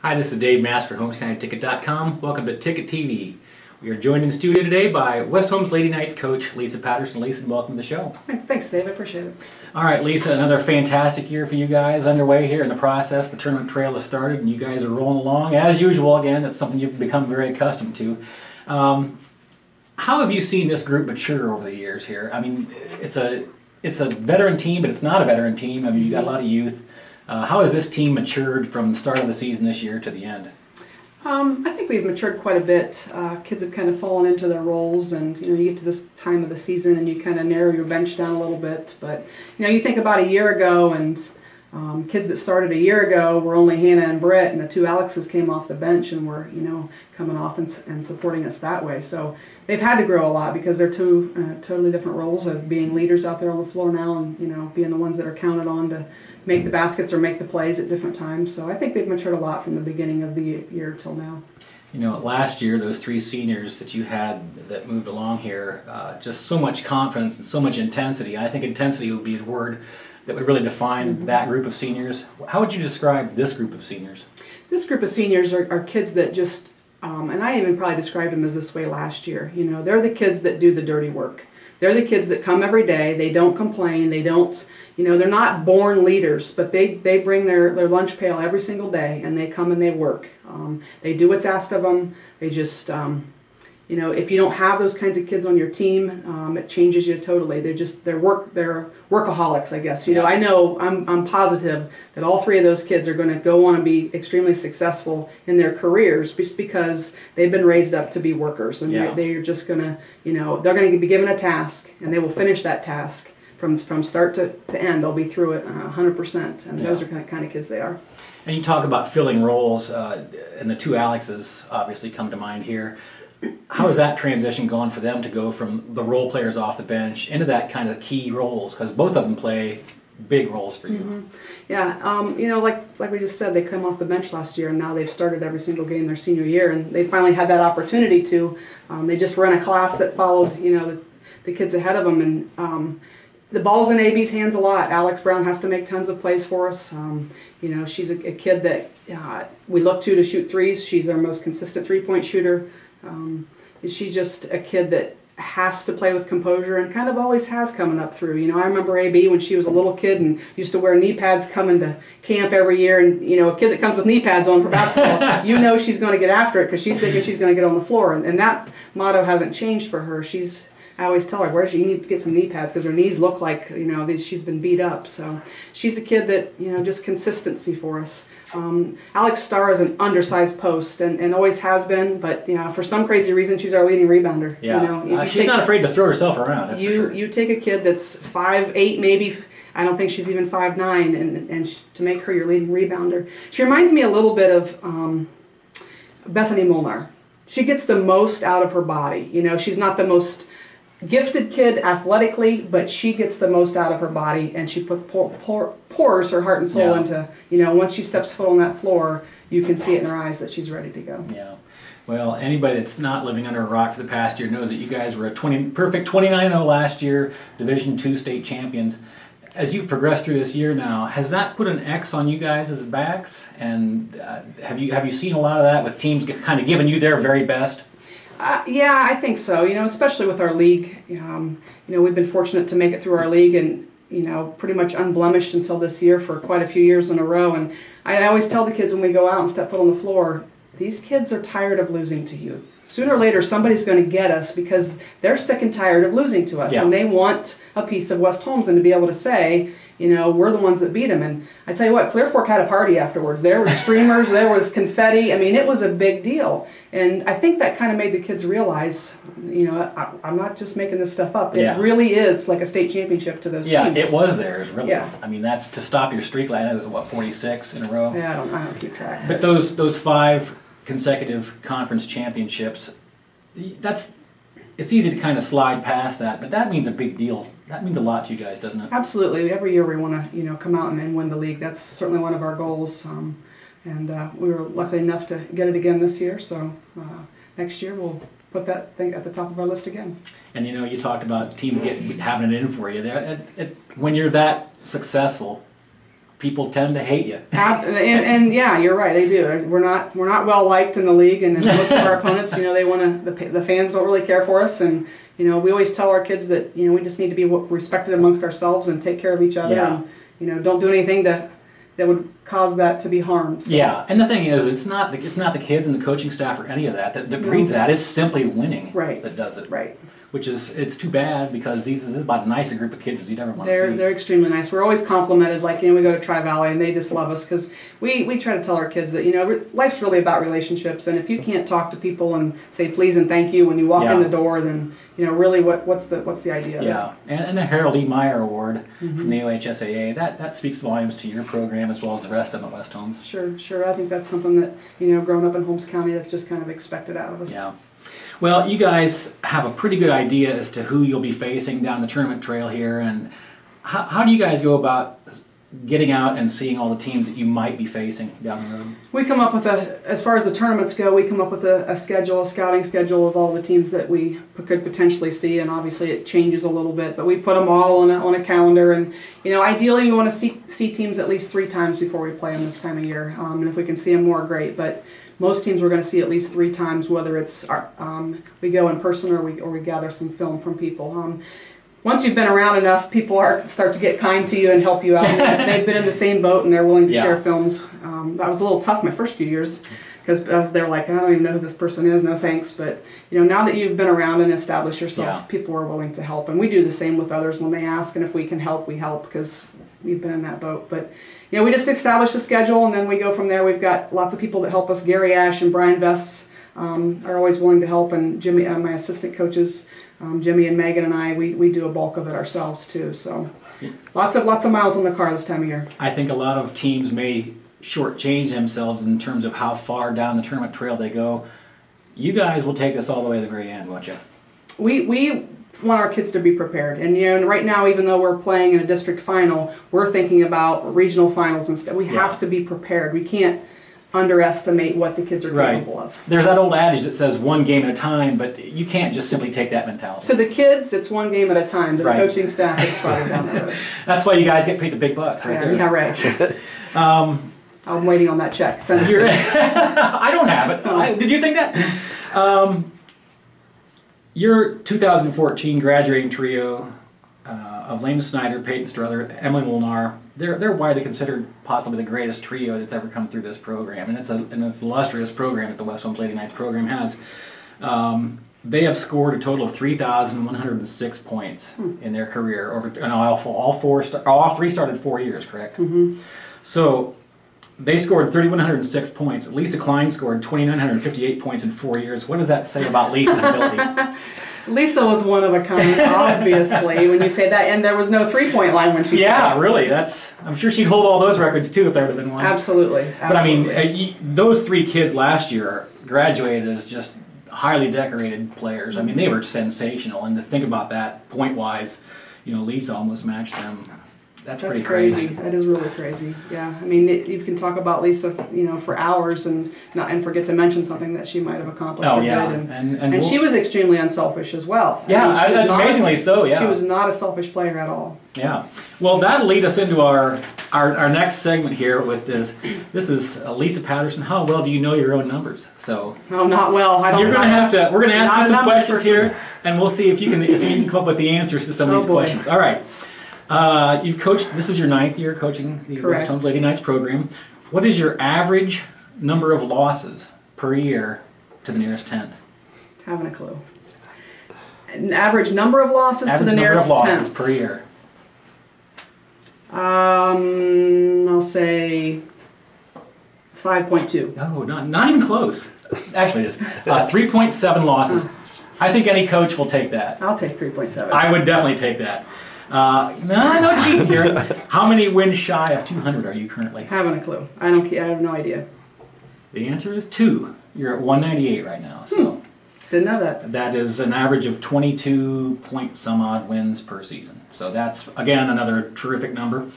Hi, this is Dave Mass for HolmesCountyTicket.com. Welcome to Ticket TV. We are joined in studio today by West Holmes Lady Knights coach Lisa Patterson. Lisa, welcome to the show. Thanks, Dave. I appreciate it. All right, Lisa, another fantastic year for you guys underway here in the process. The tournament trail has started and you guys are rolling along as usual. Again, that's something you've become very accustomed to. How have you seen this group mature over the years here? I mean, it's a veteran team, but it's not a veteran team. I mean, you got a lot of youth. How has this team matured from the start of the season this year to the end? I think we've matured quite a bit. Kids have kind of fallen into their roles, and you get to this time of the season and you kind of narrow your bench down a little bit. But you think about a year ago, and kids that started a year ago were only Hannah and Britt, and the two Alexes came off the bench and were coming off and supporting us that way. So they've had to grow a lot because they're two totally different roles of being leaders out there on the floor now, and being the ones that are counted on to make the baskets or make the plays at different times. So I think they've matured a lot from the beginning of the year till now. Last year, those three seniors that you had that moved along here, just so much confidence and so much intensity. I think intensity would be a word that would really define that group of seniors. How would you describe this group of seniors? This group of seniors are kids that just, and I even probably described them as this way last year, they're the kids that do the dirty work. They're the kids that come every day, they don't complain, they don't, they're not born leaders, but they bring their lunch pail every single day and they come and they work. They do what's asked of them. They just, if you don't have those kinds of kids on your team, it changes you totally. They're workaholics, I guess. I'm positive that all three of those kids are going to go on and be extremely successful in their careers just because they've been raised up to be workers, and they're just going to, they're going to be given a task and they will finish that task from start to end. They'll be through it 100%, and those are the kind of kids they are. And you talk about filling roles, and the two Alexes obviously come to mind here. How has that transition gone for them to go from the role players off the bench into that kind of key roles? Because both of them play big roles for you. Yeah, like we just said, they come off the bench last year, and now they've started every single game their senior year, and they finally had that opportunity to. They just were in a class that followed, the kids ahead of them, and the ball's in AB's hands a lot. Alex Brown has to make tons of plays for us. She's a kid that we look to shoot threes. She's our most consistent three-point shooter. She's just a kid that has to play with composure and kind of always has coming up through. I remember AB when she was a little kid and used to wear knee pads coming to camp every year, and a kid that comes with knee pads on for basketball, she's going to get after it because she's thinking she's going to get on the floor, and that motto hasn't changed for her. I always tell her, you need to get some knee pads because her knees look like, she's been beat up. So she's a kid that, just consistency for us. Alex Starr is an undersized post and always has been, but for some crazy reason she's our leading rebounder. Yeah, she's not afraid to throw herself around. That's for sure. You take a kid that's 5'8", maybe. I don't think she's even 5'9", and to make her your leading rebounder. She reminds me a little bit of Bethany Molnar. She gets the most out of her body. She's not the most gifted kid athletically, but she gets the most out of her body, and she pours her heart and soul into, once she steps foot on that floor, you can see it in her eyes that she's ready to go. Yeah. Well, anybody that's not living under a rock for the past year knows that you guys were a perfect 29-0 last year, Division II state champions. As you've progressed through this year now, has that put an X on you guys' backs? And have you seen a lot of that with teams kind of giving you their very best? Yeah, I think so. Especially with our league. We've been fortunate to make it through our league and, pretty much unblemished until this year for quite a few years in a row. And I always tell the kids when we go out and step foot on the floor, these kids are tired of losing to you. Sooner or later, somebody's going to get us because they're sick and tired of losing to us. Yeah. And they want a piece of West Holmes and to be able to say, we're the ones that beat them. And I tell you what, Clear Fork had a party afterwards. There was streamers, there was confetti. I mean, it was a big deal. And I think that kind of made the kids realize, I'm not just making this stuff up. It really is like a state championship to those teams. Yeah, it was theirs, really. Yeah. I mean, that's to stop your streak. I know it was, what, 46 in a row? Yeah, I don't keep track. But those 5 consecutive conference championships, it's easy to kind of slide past that, but that means a big deal. That means a lot to you guys, doesn't it? Absolutely. Every year we want to, come out and win the league. That's certainly one of our goals. And we were lucky enough to get it again this year. So next year we'll put that thing at the top of our list again. And you talked about teams having it in for you. When you're that successful, people tend to hate you. And yeah, you're right. They do. We're not well liked in the league, and most of our opponents, they want to. The fans don't really care for us, and we always tell our kids that we just need to be respected amongst ourselves and take care of each other, and don't do anything that would cause that to be harmed. So. Yeah, and the thing is, it's not the kids and the coaching staff or any of that breeds that. It's simply winning that does it. Right. Which it's too bad, because this is about as nice a group of kids as you'd ever want to see. They're extremely nice. We're always complimented. Like, we go to Tri-Valley and they just love us, because we try to tell our kids that, life's really about relationships, and if you can't talk to people and say please and thank you when you walk in the door, then, really what's the idea of it? And the Harold E. Meyer Award from the OHSAA, that speaks volumes to your program as well as the rest of them at West Holmes. Sure. I think that's something that, growing up in Holmes County, that's just kind of expected out of us. Yeah. Well, you guys have a pretty good idea as to who you'll be facing down the tournament trail here, and how do you guys go about getting out and seeing all the teams that you might be facing down the road? We come up with as far as the tournaments go, we come up with a scouting schedule of all the teams that we could potentially see, and obviously it changes a little bit, but we put them all on a calendar, and ideally we want to see teams at least 3 times before we play them this time of year, and if we can see them more, great, but most teams we're going to see at least 3 times, whether it's we go in person or we gather some film from people. Once you've been around enough, people start to get kind to you and help you out. They've been in the same boat and they're willing to share films. That was a little tough my first few years, because they're like, I don't even know who this person is, no thanks. But now that you've been around and established yourself, people are willing to help, and we do the same with others when they ask, and if we can help, we help, because we've been in that boat. But we just establish a schedule, and then we go from there. We've got lots of people that help us. Gary Ash and Brian Vess are always willing to help, and Jimmy, my assistant coaches, Jimmy and Megan and I, we do a bulk of it ourselves too. So lots of miles on the car this time of year. I think a lot of teams may shortchange themselves in terms of how far down the tournament trail they go. You guys will take this all the way to the very end, won't you? We want our kids to be prepared, and right now, even though we're playing in a district final, we're thinking about regional finals instead. We have to be prepared. We can't underestimate what the kids are capable of. There's that old adage that says one game at a time, but you can't just simply take that mentality. To the kids, it's one game at a time. To the coaching staff, it's farther down the road. That's why you guys get paid the big bucks, right there. Yeah, right. I'm waiting on that check. Send it to me. I don't have it. Did you think that? Your 2014 graduating trio of Lena Snyder, Peyton Struther, Emily Molnar, they're widely considered possibly the greatest trio that's ever come through this program, and it's an illustrious program that the West Holmes Lady Knights program has. They have scored a total of 3,106 points in their career. And all 3 started 4 years, correct? Mm-hmm. So they scored 3,106 points. Lisa Kline scored 2,958 points in 4 years. What does that say about Lisa's ability? Lisa was one of a kind, obviously, when you say that, and there was no 3-point line when she played. Really. I'm sure she'd hold all those records too if there would have been one. Absolutely. But I mean, those 3 kids last year graduated as just highly decorated players. I mean, they were sensational, and to think about that point-wise, Lisa almost matched them. That's pretty crazy. That is really crazy. Yeah, I mean, you can talk about Lisa, for hours and forget to mention something that she might have accomplished. Oh yeah, and she was extremely unselfish as well. Yeah, that's amazingly so. Yeah, she was not a selfish player at all. Yeah. Well, that'll lead us into our next segment here with this. This is Lisa Patterson. How well do you know your own numbers? So. Oh, not well. I don't. You're going to have to. We're going to ask you some questions here, and we'll see if you can come up with the answers to some of these questions. All right. You've coached, this is your 9th year coaching the West Holmes Lady Knights program. What is your average number of losses per year to the nearest 10th? Haven't a clue. An average number of losses to the nearest 10th? Average number of losses per year. I'll say 5.2. No, not even close. Actually, it's 3.7 losses. I think any coach will take that. I'll take 3.7. I would definitely take that. No cheating here. How many wins shy of 200 are you currently? Haven't a clue. I have no idea. The answer is 2. You're at 198 right now. So didn't know that. That is an average of 22 point some odd wins per season. So that's, again, another terrific number.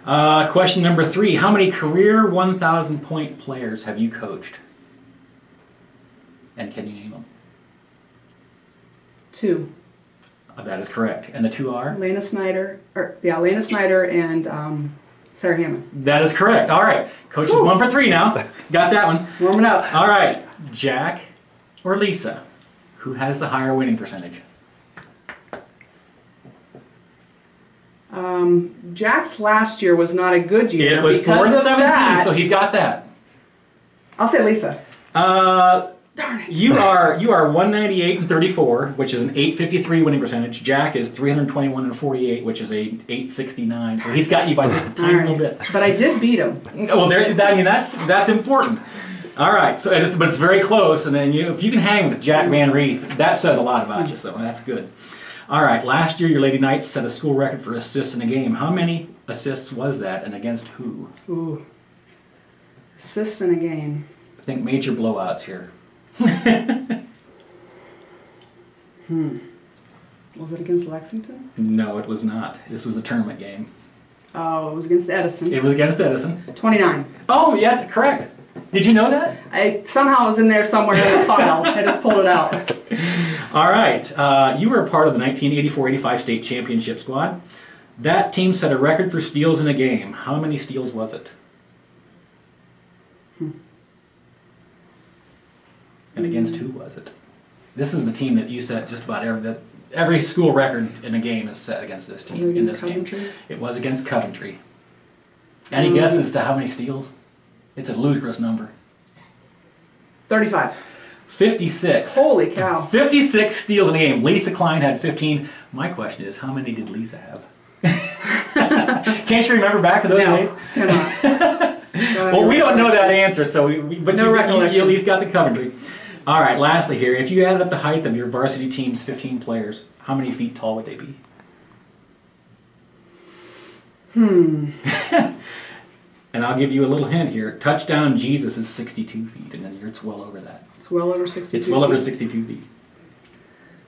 Question number 3. How many career 1,000 point players have you coached? And can you name them? 2. That is correct. And the 2 are? Lena Snyder and Sarah Hammond. That is correct. All right. Coach is 1 for 3 now. Got that one. Warming up. All right. Jack or Lisa? Who has the higher winning percentage? Jack's last year was not a good year. It was 4 and 17, that, so he's got that. I'll say Lisa. Darn it. You are 198 and 34, which is an 853 winning percentage. Jack is 321 and 48, which is a 869. So he's got you by just a tiny little bit. But I did beat him. Well, that's important. All right, so but it's very close, and then if you can hang with Jack Van Reeth, that says a lot about you. So that's good. All right, last year your Lady Knights set a school record for assists in a game. How many assists was that, and against who? Ooh, assists in a game. I think major blowouts here. Was it against Lexington? No, it was not. This was a tournament game. Oh, it was against Edison. It was against Edison. 29. Oh, yeah, that's correct. Did you know that? I somehow was in there somewhere in the file. I just pulled it out. All right. You were a part of the 1984-85 state championship squad. That team set a record for steals in a game. How many steals was it? And against who was it? This is the team that you set just about every school record in a game is set against this team. Was it against in this Coventry? game. It was against Coventry. Any guesses as to how many steals? It's a ludicrous number. 35. 56. Holy cow. 56 steals in a game. Lisa Kline had 15. My question is, how many did Lisa have? Can't you remember back to those days? Cannot. Well, we don't know that answer, so but No you recollection. at least got the Coventry. All right, lastly here, if you added up the height of your varsity team's 15 players, how many feet tall would they be? And I'll give you a little hint here. Touchdown Jesus is 62 feet, and then it's well over that. It's well over 62 It's well over feet. 62 feet.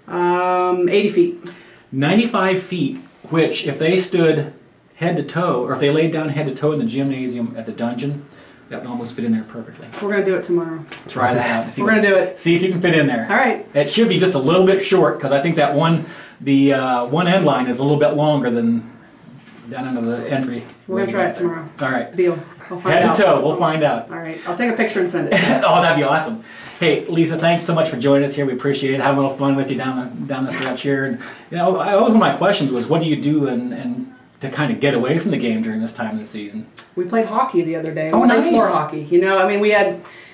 80 feet. 95 feet, which if they stood head to toe, or if they laid down head to toe in the gymnasium at the dungeon, that would almost fit in there perfectly. We're going to do it tomorrow. Try that out. And see We're going to do it. See if you can fit in there. All right. It should be just a little bit short, because I think that one end line is a little bit longer than down into the entry. We're going to try it tomorrow. All right. Deal. I'll find Head out. to toe. We'll find out. All right. I'll take a picture and send it. Oh, that'd be awesome. Hey, Lisa, thanks so much for joining us here. We appreciate it. Have a little fun with you down the stretch here. And always one of my questions was, what do you do and to kind of get away from the game during this time of the season? We played hockey the other day. Oh, We played nice. floor hockey.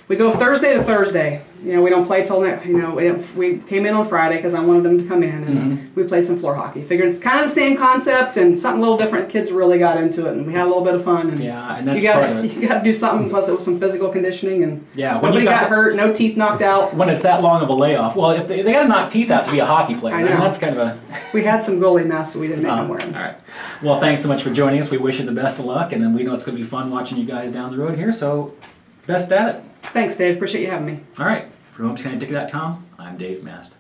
We go Thursday to Thursday. We don't play till we came in on Friday because I wanted them to come in, and we played some floor hockey. Figured it's kind of the same concept and something a little different. Kids really got into it, and we had a little bit of fun. And Yeah, and that's part of it. You got to do something. Plus, it was some physical conditioning, and Yeah, when nobody you got got hurt, no teeth knocked out. When it's that long of a layoff, well, if they got to knock teeth out to be a hockey player, I know. that's kind of a... We had some goalie masks, so we didn't make them wear them. All right. Well, thanks so much for joining us. We wish you the best of luck, and then we know it's going to be fun watching you guys down the road here, so best at it. Thanks, Dave. Appreciate you having me. All right. For HomesCountyTicket.com, I'm Dave Mast.